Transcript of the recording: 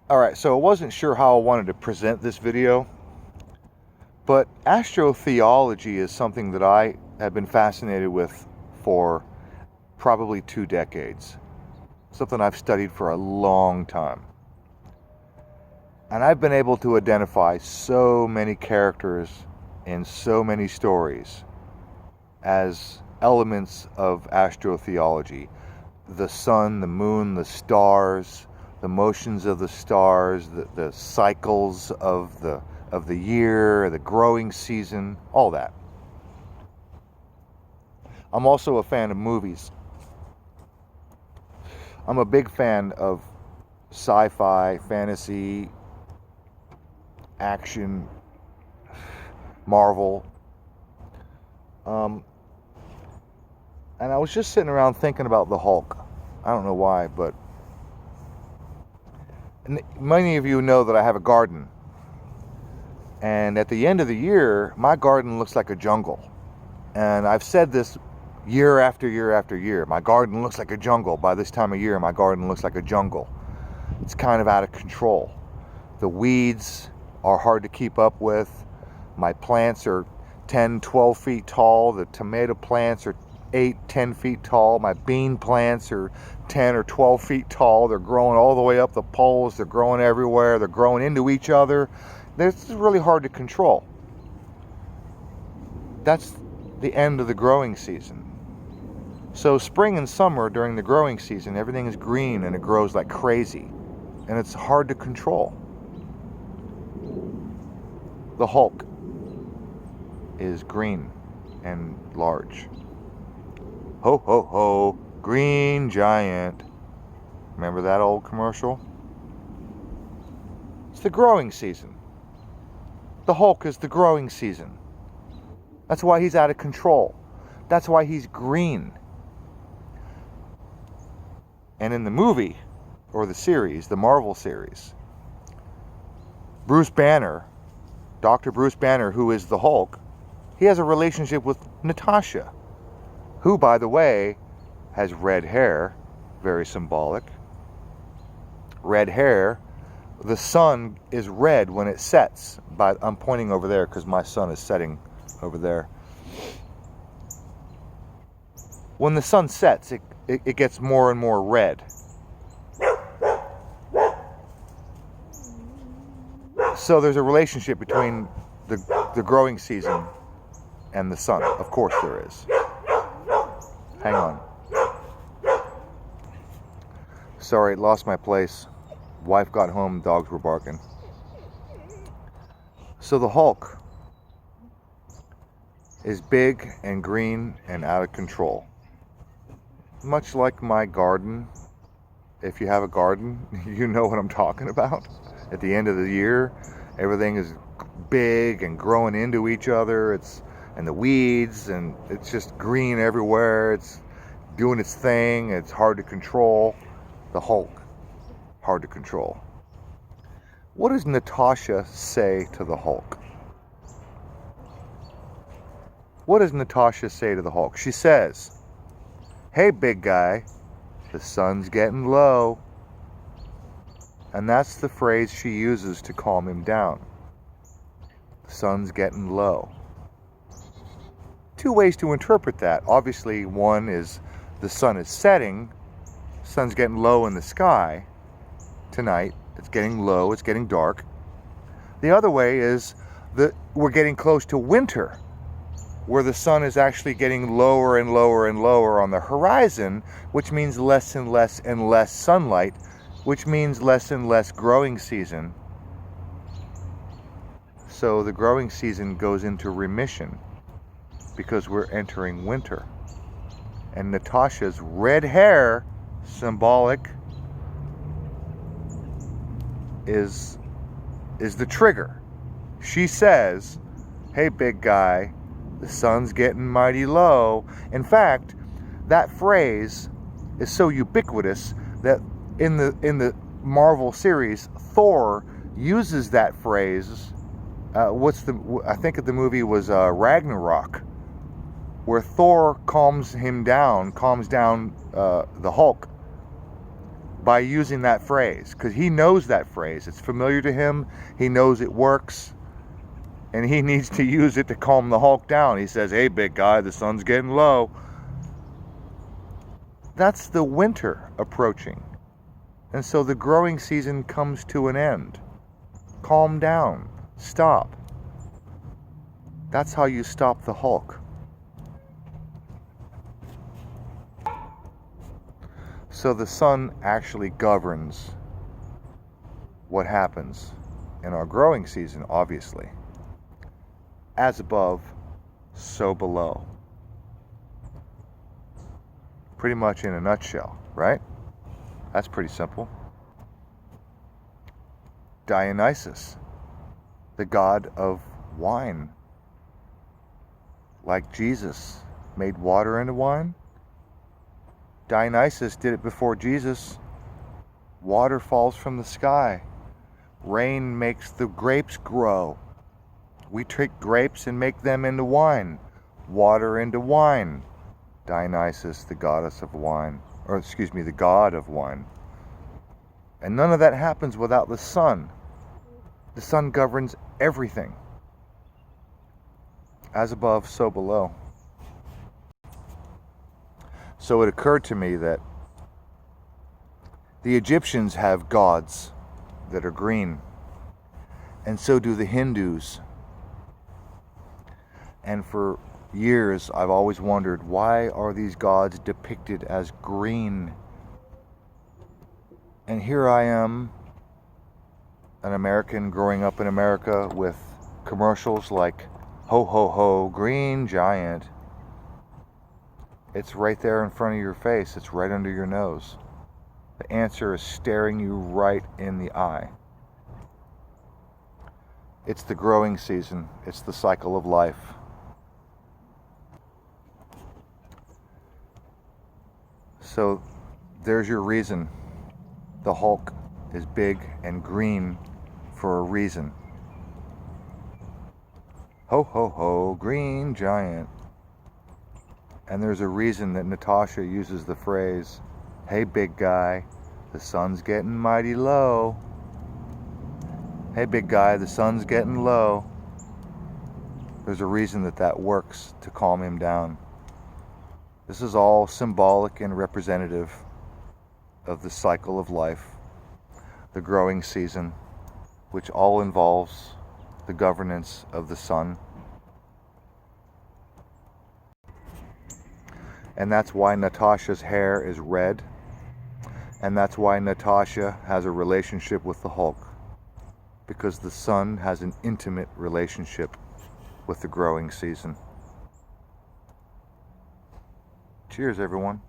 Alright, so I wasn't sure how I wanted to present this video, but astrotheology is something that I have been fascinated with for probably 2 decades. Something I've studied for a long time. And I've been able to identify so many characters in so many stories as elements of astrotheology. The sun, the moon, the stars, the motions of the stars, the cycles of the year, the growing season, all that. I'm also a fan of movies. I'm a big fan of sci-fi, fantasy, action, Marvel. And I was just sitting around thinking about the Hulk. I don't know why, but many of you know that I have a garden. And at the end of the year, my garden looks like a jungle. And I've said this year after year after year. My garden looks like a jungle. By this time of year, my garden looks like a jungle. It's kind of out of control. The weeds are hard to keep up with. My plants are 10, 12 feet tall. The tomato plants are 8, 10 feet tall. My bean plants are 10 or 12 feet tall. They're growing all the way up the poles. They're growing everywhere. They're growing into each other. This is really hard to control. That's the end of the growing season. So spring and summer, during the growing season, everything is green and it grows like crazy. And it's hard to control. The Hulk is green and large. Ho, ho, ho, green giant. Remember that old commercial? It's the growing season. The Hulk is the growing season. That's why he's out of control. That's why he's green. And in the movie, or the series, the Marvel series, Bruce Banner, Dr. Bruce Banner, who is the Hulk, he has a relationship with Natasha, who, by the way, has red hair, very symbolic. Red hair. The sun is red when it sets. I'm pointing over there because my sun is setting over there. When the sun sets, it gets more and more red. So there's a relationship between the growing season and the sun. Of course there is. Hang on. Sorry, lost my place. Wife got home, dogs were barking. So the Hulk is big and green and out of control. Much like my garden. If you have a garden, you know what I'm talking about. At the end of the year, everything is big and growing into each other. And the weeds, and it's just green everywhere. It's doing its thing. It's hard to control. The Hulk, hard to control. What does Natasha say to the Hulk? What does Natasha say to the Hulk? She says, "Hey, big guy, the sun's getting low." And that's the phrase she uses to calm him down. The sun's getting low. Two ways to interpret that. Obviously, one is the sun is setting. The sun's getting low in the sky tonight. It's getting low. It's getting dark. The other way is that we're getting close to winter, where the sun is actually getting lower and lower and lower on the horizon, which means less and less and less sunlight, which means less and less growing season. So the growing season goes into remission because we're entering winter. And Natasha's red hair, symbolic, is the trigger. She says, "Hey, big guy, the sun's getting mighty low." In fact, that phrase is so ubiquitous that in the Marvel series, Thor uses that phrase. I think the movie was Ragnarok, where Thor calms down the Hulk by using that phrase, because he knows that phrase. It's familiar to him. He knows it works, and he needs to use it to calm the Hulk down. He says, "Hey, big guy, the sun's getting low." That's the winter approaching. And so the growing season comes to an end. Calm down. Stop. That's how you stop the Hulk. So the sun actually governs what happens in our growing season, obviously. As above, so below. Pretty much in a nutshell, right? That's pretty simple. Dionysus, the god of wine. Like Jesus made water into wine, Dionysus did it before Jesus. Water falls from the sky. Rain makes the grapes grow. We take grapes and make them into wine. Water into wine. Dionysus, the goddess of wine. Or excuse me, the god of wine. And none of that happens without the sun. The sun governs everything. As above, so below. So it occurred to me that the Egyptians have gods that are green, and so do the Hindus. And for years, I've always wondered, why are these gods depicted as green? And here I am, an American growing up in America with commercials like, "Ho, ho, ho, green giant." It's right there in front of your face. It's right under your nose. The answer is staring you right in the eye. It's the growing season. It's the cycle of life. So there's your reason. The Hulk is big and green for a reason. Ho, ho, ho, green giant. And there's a reason that Natasha uses the phrase, "Hey, big guy, the sun's getting mighty low." Hey, big guy, the sun's getting low. There's a reason that that works to calm him down. This is all symbolic and representative of the cycle of life, the growing season, which all involves the governance of the sun. And that's why Natasha's hair is red. And that's why Natasha has a relationship with the Hulk. Because the sun has an intimate relationship with the growing season. Cheers, everyone.